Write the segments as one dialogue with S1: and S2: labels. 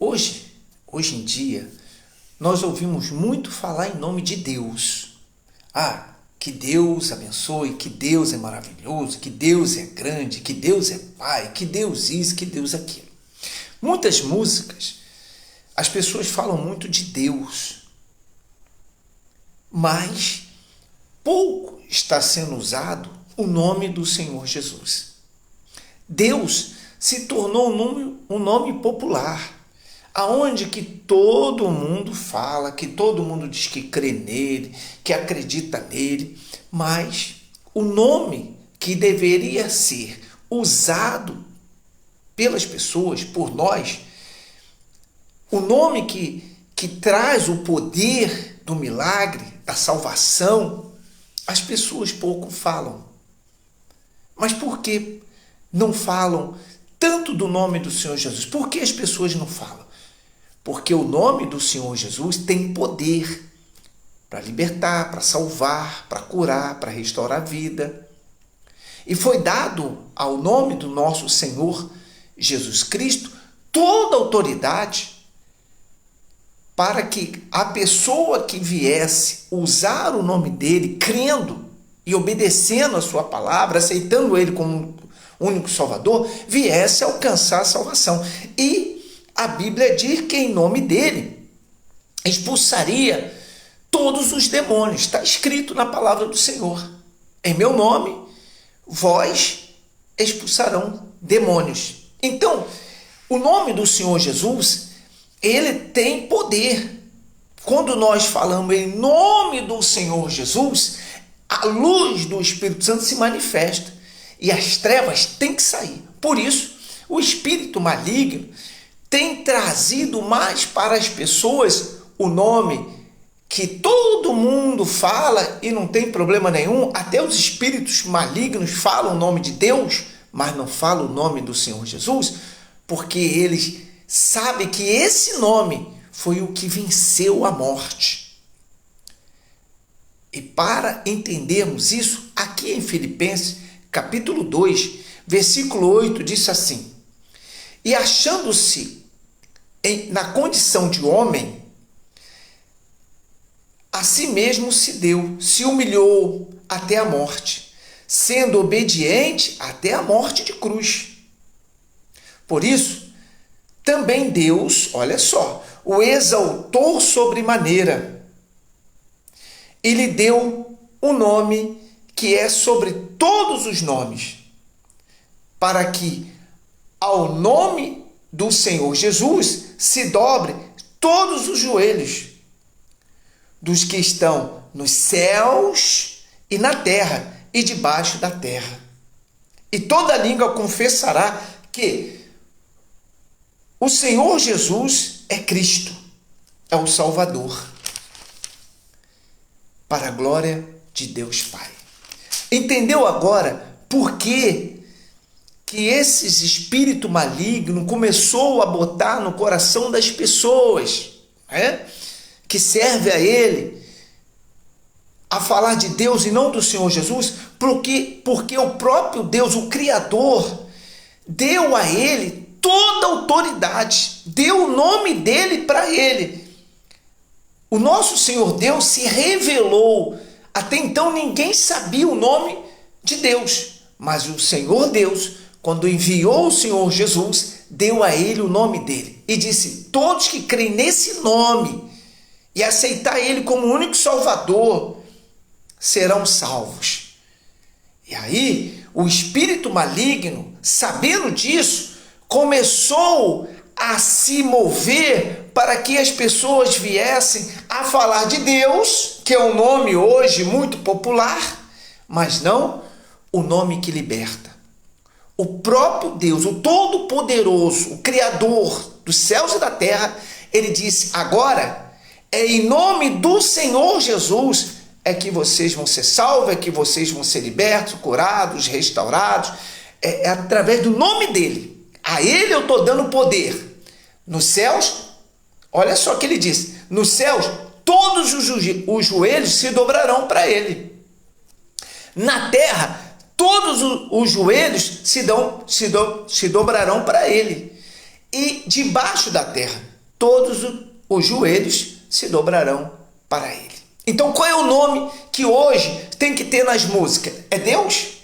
S1: Hoje em dia, nós ouvimos muito falar em nome de Deus. Que Deus abençoe, que Deus é maravilhoso, que Deus é grande, que Deus é Pai, que Deus isso, que Deus aquilo. Muitas músicas, as pessoas falam muito de Deus, mas pouco está sendo usado o nome do Senhor Jesus. Deus se tornou um nome popular, aonde que todo mundo fala, que todo mundo diz que crê nele, que acredita nele, mas o nome que deveria ser usado pelas pessoas, por nós, o nome que traz o poder do milagre, da salvação, as pessoas pouco falam. Mas por que não falam tanto do nome do Senhor Jesus? Por que as pessoas não falam? Porque o nome do Senhor Jesus tem poder para libertar, para salvar, para curar, para restaurar a vida. E foi dado ao nome do nosso Senhor Jesus Cristo toda a autoridade para que a pessoa que viesse usar o nome dele, crendo e obedecendo a sua palavra, aceitando ele como único Salvador, viesse a alcançar a salvação. E a Bíblia diz que em nome dele expulsaria todos os demônios. Está escrito na palavra do Senhor: em meu nome vós expulsarão demônios. Então, o nome do Senhor Jesus, ele tem poder. Quando nós falamos em nome do Senhor Jesus, a luz do Espírito Santo se manifesta e as trevas têm que sair. Por isso, o espírito maligno tem trazido mais para as pessoas o nome que todo mundo fala e não tem problema nenhum. Até os espíritos malignos falam o nome de Deus, mas não falam o nome do Senhor Jesus, porque eles sabem que esse nome foi o que venceu a morte. E para entendermos isso, aqui em Filipenses, capítulo 2, versículo 8, diz assim: e achando-se na condição de homem, a si mesmo se deu, se humilhou até a morte, sendo obediente até a morte de cruz. Por isso, também Deus, olha só, o exaltou sobremaneira e lhe deu um nome que é sobre todos os nomes, para que ao nome do Senhor Jesus se dobre todos os joelhos dos que estão nos céus e na terra e debaixo da terra. E toda língua confessará que o Senhor Jesus é Cristo, é o Salvador, para a glória de Deus Pai. Entendeu agora por que esses espírito maligno começou a botar no coração das pessoas, que serve a ele, a falar de Deus e não do Senhor Jesus? Porque o próprio Deus, o Criador, deu a ele toda a autoridade, deu o nome dele para ele. O nosso Senhor Deus se revelou. Até então ninguém sabia o nome de Deus, mas o Senhor Deus, quando enviou o Senhor Jesus, deu a ele o nome dele e disse: todos que creem nesse nome e aceitar ele como o único Salvador serão salvos. E aí o espírito maligno, sabendo disso, começou a se mover para que as pessoas viessem a falar de Deus, que é um nome hoje muito popular, mas não o nome que liberta. O próprio Deus, o Todo-Poderoso, o Criador dos céus e da terra, ele disse: agora é em nome do Senhor Jesus é que vocês vão ser salvos, é que vocês vão ser libertos, curados, restaurados, é através do nome dele. A ele eu estou dando poder. Nos céus, olha só o que ele diz: nos céus todos os joelhos se dobrarão para ele. Na terra, todos os joelhos se dobrarão para ele. E debaixo da terra, todos os joelhos se dobrarão para ele. Então, qual é o nome que hoje tem que ter nas músicas? É Deus?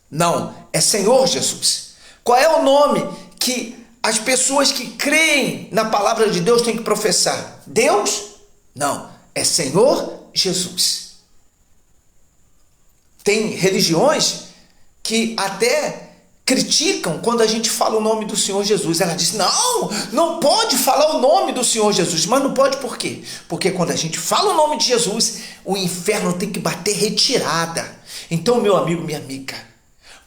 S1: Não, é Senhor Jesus. Qual é o nome que as pessoas que creem na palavra de Deus têm que professar? Deus? Não, é Senhor Jesus. Tem religiões que até criticam quando a gente fala o nome do Senhor Jesus. Ela diz, não pode falar o nome do Senhor Jesus. Mas não pode por quê? Porque quando a gente fala o nome de Jesus, o inferno tem que bater retirada. Então, meu amigo, minha amiga,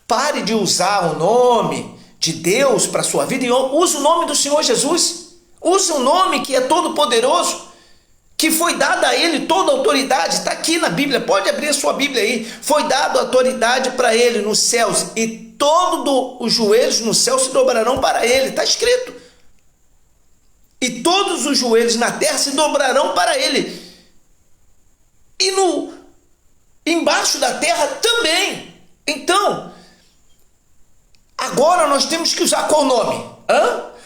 S1: pare de usar o nome de Deus para a sua vida e use o nome do Senhor Jesus. Use o nome que é todo poderoso, que foi dada a ele toda a autoridade. Está aqui na Bíblia, pode abrir a sua Bíblia aí. Foi dada autoridade para ele nos céus e todos os joelhos no céu se dobrarão para ele. Está escrito. E todos os joelhos na terra se dobrarão para ele. E embaixo da terra também. Então, agora nós temos que usar qual nome?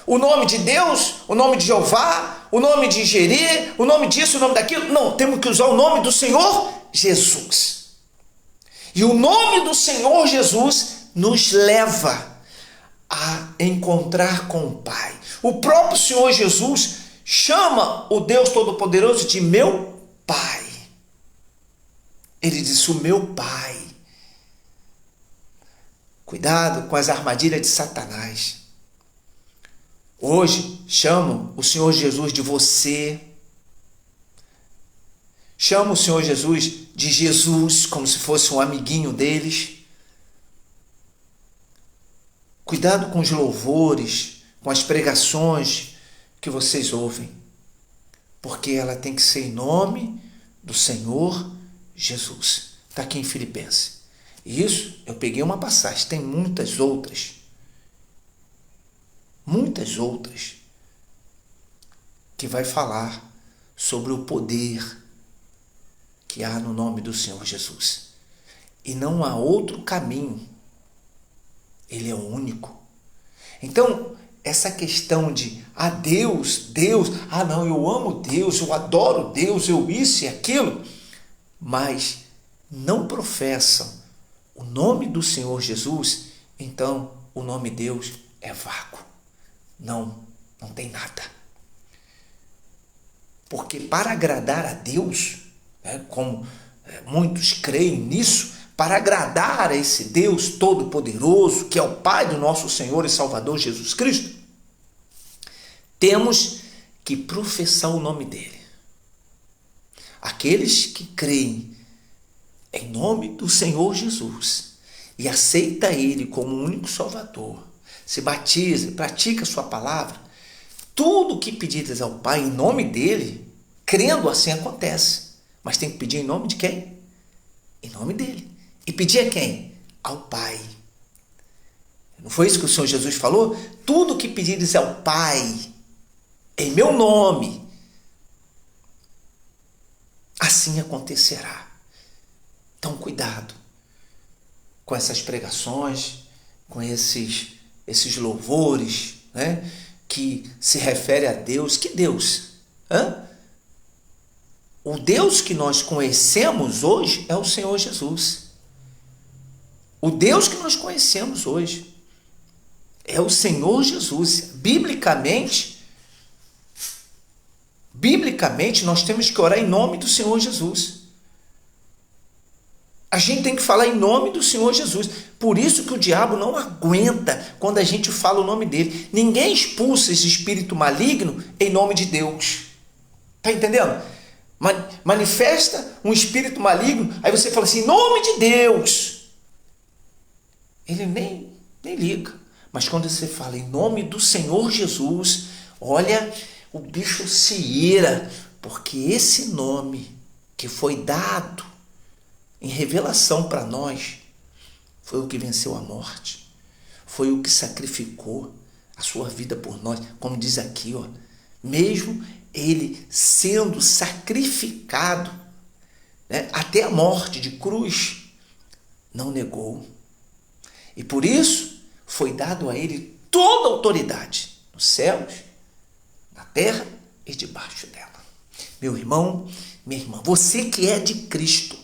S1: O nome de Deus? O nome de Jeová? O nome de Jerê? O nome disso, o nome daquilo? Não, temos que usar o nome do Senhor Jesus. E o nome do Senhor Jesus nos leva a encontrar com o Pai. O próprio Senhor Jesus chama o Deus Todo-Poderoso de meu Pai. Ele disse, o meu Pai. Cuidado com as armadilhas de Satanás. Hoje chamam o Senhor Jesus de você. Chamam o Senhor Jesus de Jesus, como se fosse um amiguinho deles. Cuidado com os louvores, com as pregações que vocês ouvem, porque ela tem que ser em nome do Senhor Jesus. Está aqui em Filipenses. E isso, eu peguei uma passagem, tem muitas outras, que vai falar sobre o poder que há no nome do Senhor Jesus. E não há outro caminho. Ele é o único. Então, essa questão de, Deus, não, eu amo Deus, eu adoro Deus, eu isso e aquilo, mas não professam o nome do Senhor Jesus, então o nome Deus é vácuo. Não tem nada. Porque para agradar a Deus, como muitos creem nisso, para agradar a esse Deus Todo-Poderoso, que é o Pai do nosso Senhor e Salvador Jesus Cristo, temos que professar o nome dele. Aqueles que creem em nome do Senhor Jesus e aceita ele como o único Salvador, se batiza, pratica a sua palavra, tudo o que pedires ao Pai em nome dele, crendo assim acontece. Mas tem que pedir em nome de quem? Em nome dele. E pedir a quem? Ao Pai. Não foi isso que o Senhor Jesus falou? Tudo o que pedires ao Pai, em meu nome, assim acontecerá. Então, cuidado com essas pregações, com esses louvores, que se refere a Deus. Que Deus? O Deus que nós conhecemos hoje é o Senhor Jesus. O Deus que nós conhecemos hoje é o Senhor Jesus. Biblicamente, nós temos que orar em nome do Senhor Jesus. A gente tem que falar em nome do Senhor Jesus. Por isso que o diabo não aguenta quando a gente fala o nome dele. Ninguém expulsa esse espírito maligno em nome de Deus. Está entendendo? Manifesta um espírito maligno, aí você fala assim, em nome de Deus. Ele nem liga. Mas quando você fala em nome do Senhor Jesus, olha, o bicho se ira, porque esse nome que foi dado em revelação para nós foi o que venceu a morte, foi o que sacrificou a sua vida por nós, como diz aqui, mesmo ele sendo sacrificado, até a morte de cruz, não negou. E por isso foi dado a ele toda a autoridade nos céus, na terra e debaixo dela. Meu irmão, minha irmã, você que é de Cristo,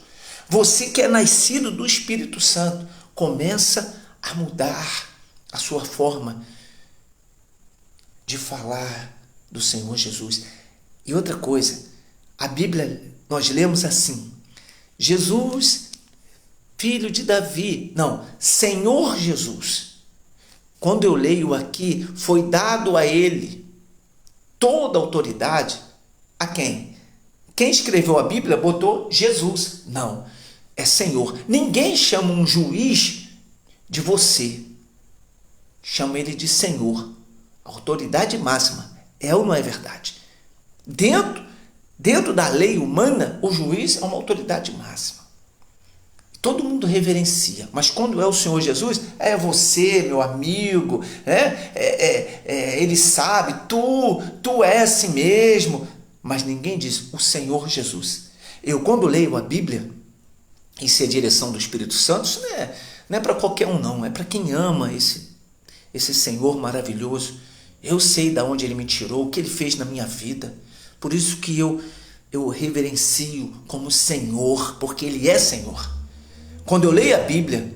S1: você que é nascido do Espírito Santo, começa a mudar a sua forma de falar do Senhor Jesus. E outra coisa, a Bíblia, nós lemos assim: Jesus, filho de Davi, não, Senhor Jesus. Quando eu leio aqui, foi dado a ele toda a autoridade. A quem? Quem escreveu a Bíblia botou Jesus. Não, é Senhor. Ninguém chama um juiz de você. Chama ele de Senhor. Autoridade máxima. É ou não é verdade? Dentro da lei humana, o juiz é uma autoridade máxima. Todo mundo reverencia, mas quando é o Senhor Jesus, é você, meu amigo, ele sabe, tu é assim mesmo, mas ninguém diz o Senhor Jesus. Eu, quando leio a Bíblia, isso é a direção do Espírito Santo, isso não é para qualquer um, não, é para quem ama esse Senhor maravilhoso. Eu sei de onde ele me tirou, o que ele fez na minha vida, por isso que eu reverencio como Senhor, porque ele é Senhor. Quando eu leio a Bíblia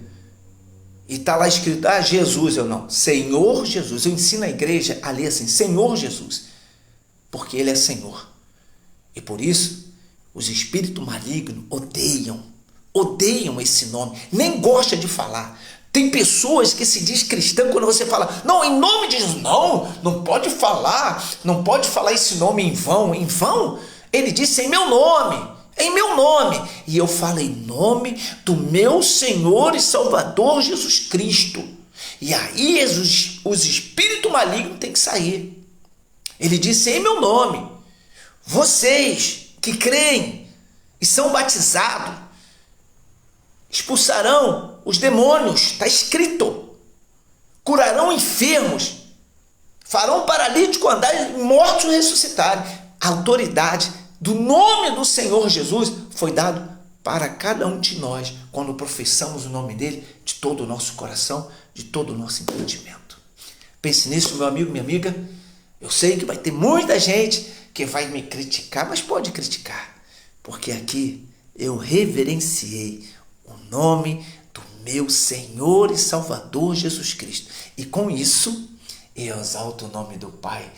S1: e está lá escrito, Jesus, eu não, Senhor Jesus. Eu ensino a igreja a ler assim, Senhor Jesus, porque ele é Senhor. E por isso, os espíritos malignos odeiam esse nome, nem gostam de falar. Tem pessoas que se diz cristã, quando você fala, não, em nome de Jesus, não pode falar esse nome em vão. Em vão, ele disse em meu nome. Em meu nome, e eu falo em nome do meu Senhor e Salvador Jesus Cristo. E aí os espíritos malignos têm que sair. Ele disse em meu nome, vocês que creem e são batizados, expulsarão os demônios, está escrito, curarão enfermos, farão paralítico andar e mortos ressuscitarem. A autoridade do nome do Senhor Jesus foi dado para cada um de nós quando professamos o nome dele de todo o nosso coração, de todo o nosso entendimento. Pense nisso, meu amigo, minha amiga. Eu sei que vai ter muita gente que vai me criticar, mas pode criticar, porque aqui eu reverenciei o nome do meu Senhor e Salvador Jesus Cristo. E com isso, eu exalto o nome do Pai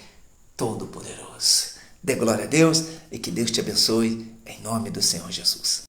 S1: Todo-Poderoso. Dê glória a Deus e que Deus te abençoe em nome do Senhor Jesus.